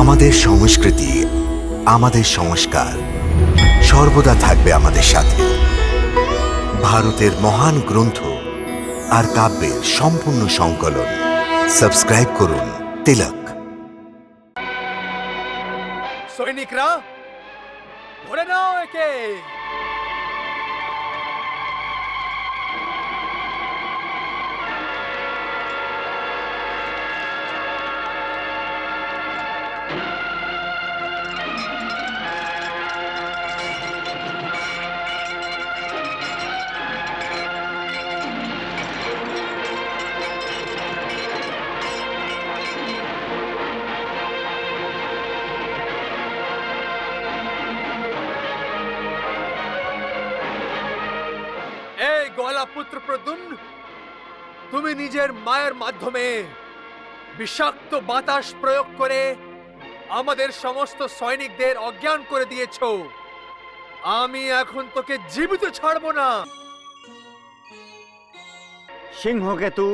আমাদের সংস্কৃতি, আমাদের সংস্কার সর্বদা থাকবে আমাদের সাথে। ভারতের মহান গ্রন্থ আর কাব্যের সম্পূর্ণ সংকলন। সাবস্ক্রাইব করুন তিলক। সৈনিকরা, ধরে নাও একে। এই গোয়ালা পুত্র প্রদ্যুম্ন, তুমি নিজের মায়ের মাধ্যমে বিষাক্ত বাতাস প্রয়োগ করে আমাদের সমস্ত সৈনিকদের অজ্ঞান করে দিয়েছো। আমি এখন তোকে জীবিত ছাড়বো না। সিংহকেতু,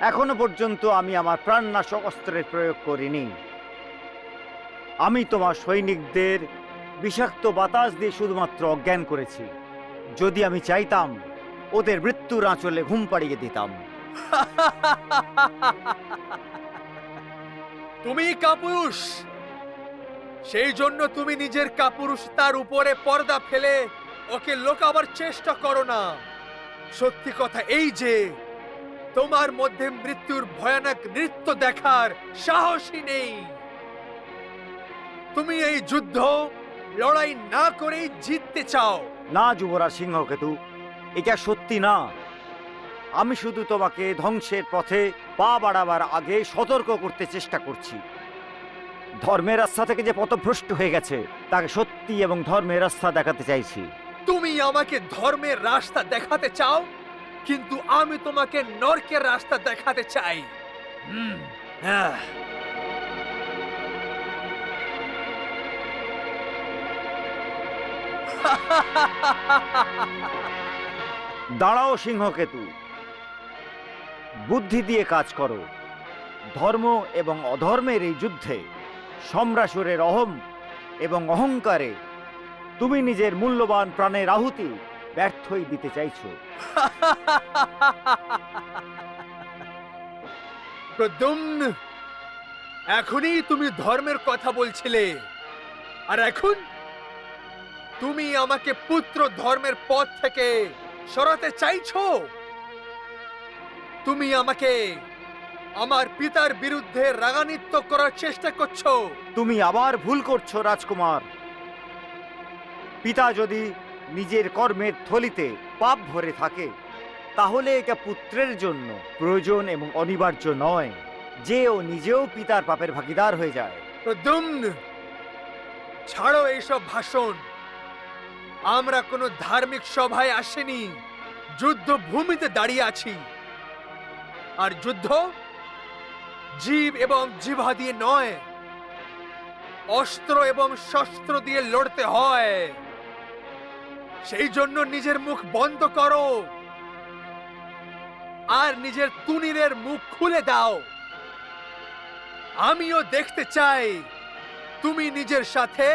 এখনো পর্যন্ত আমি আমার প্রাণনাশক অস্ত্রের প্রয়োগ করিনি। আমি তোমার সৈনিকদের বিষাক্ত বাতাস দিয়ে শুধুমাত্র অজ্ঞান করেছি। যদি আমি চাইতাম, ওদের মৃত্যুর আঁচলে ঘুম পাড়িয়ে দিতাম। তুমি কাপুরুষ, সেই জন্য তুমি নিজের কাপুরুষতার উপরে পর্দা ফেলে ওকে লোকাবার চেষ্টা করো না। সত্যি কথা এই যে তোমার মধ্যে মৃত্যুর ভয়ানক নৃত্য দেখার সাহসই নেই। তুমি এই যুদ্ধ লড়াই না করেই জিততে চাও। না যুবরাজ সিংহকেতু, এটা সত্যি না। আমি শুধু তোমাকে ধ্বংসের পথে পা বাড়াবার আগে সতর্ক করতে চেষ্টা করছি। ধর্মের রাস্তা থেকে যে পথভ্রষ্ট হয়ে গেছে, তাকে সত্যি এবং ধর্মের রাস্তা দেখাতে চাইছি। তুমি আমাকে ধর্মের রাস্তা দেখাতে চাও, কিন্তু আমি তোমাকে নরকের রাস্তা দেখাতে চাই। আহ। দাঁড়াও সিংহকেতু, বুদ্ধি দিয়ে কাজ করো। ধর্ম এবং অধর্মের এই যুদ্ধে সম্রাসুরের অহম এবং অহংকারে তুমি নিজের মূল্যবান প্রাণের আহুতি ব্যর্থই দিতে চাইছো। প্রদ্যুম্ন, এখনই তুমি ধর্মের কথা বলছিলে, আর এখন তুমি আমাকে পুত্র ধর্মের পথ থেকে সরাতে চাইছো। তুমি আমাকে আমার পিতার বিরুদ্ধে রাগান্বিত করার চেষ্টা করছো। তুমি আবার ভুল করছো রাজকুমার। পিতা যদি নিজের কর্মের থলিতে পাপ ভরে থাকে, তাহলে এটা পুত্রের জন্য প্রয়োজন এবং অনিবার্য নয় যে ও নিজেও পিতার পাপের ভাগীদার হয়ে যায়। প্রদ্যুম্ন, ছাড়ো এইসব ভাষণ। আমরা কোনো ধার্মিক সভায় আসেনি, যুদ্ধ ভূমিতে দাঁড়িয়ে আছি। আর যুদ্ধ জীব এবং জিহ্বা দিয়ে নয়, অস্ত্র এবং শস্ত্র দিয়ে লড়তে হয়। সেই জন্য নিজের মুখ বন্ধ করো আর নিজের তুনিরের মুখ খুলে দাও। আমিও দেখতে চাই তুমি নিজের সাথে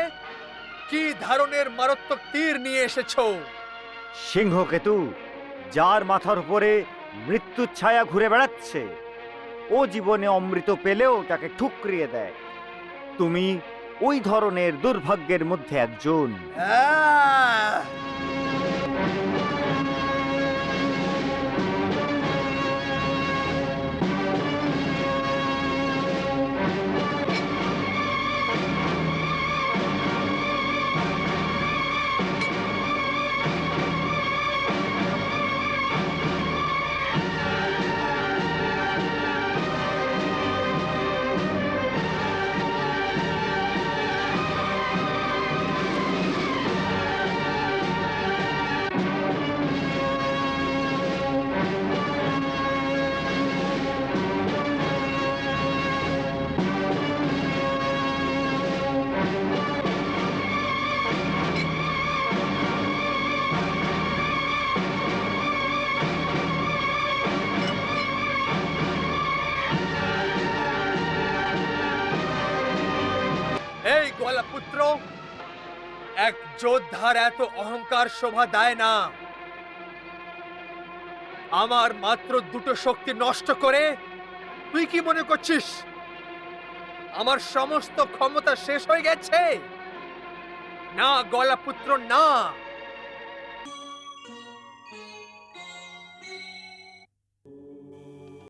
কি ধরনের মারাত্মক তীর নিয়ে এসেছো। সিংহকেতু, যার মাথার উপরে মৃত্যুর ছায়া ঘুরে বেড়াচ্ছে, ও জীবনে অমৃত পেলেও তাকে ঠুকরিয়ে দেয়। তুমি ওই ধরনের দুর্ভাগ্যের মধ্যে একজন। আহ! গলাপুত্র, এক যোদ্ধার এত অহংকার শোভা দেয় না। আমার মাত্র দুটো শক্তি নষ্ট করে তুই কি মনে করছিস আমার সমস্ত ক্ষমতা শেষ হয়ে গেছে? না গলাপুত্র, না।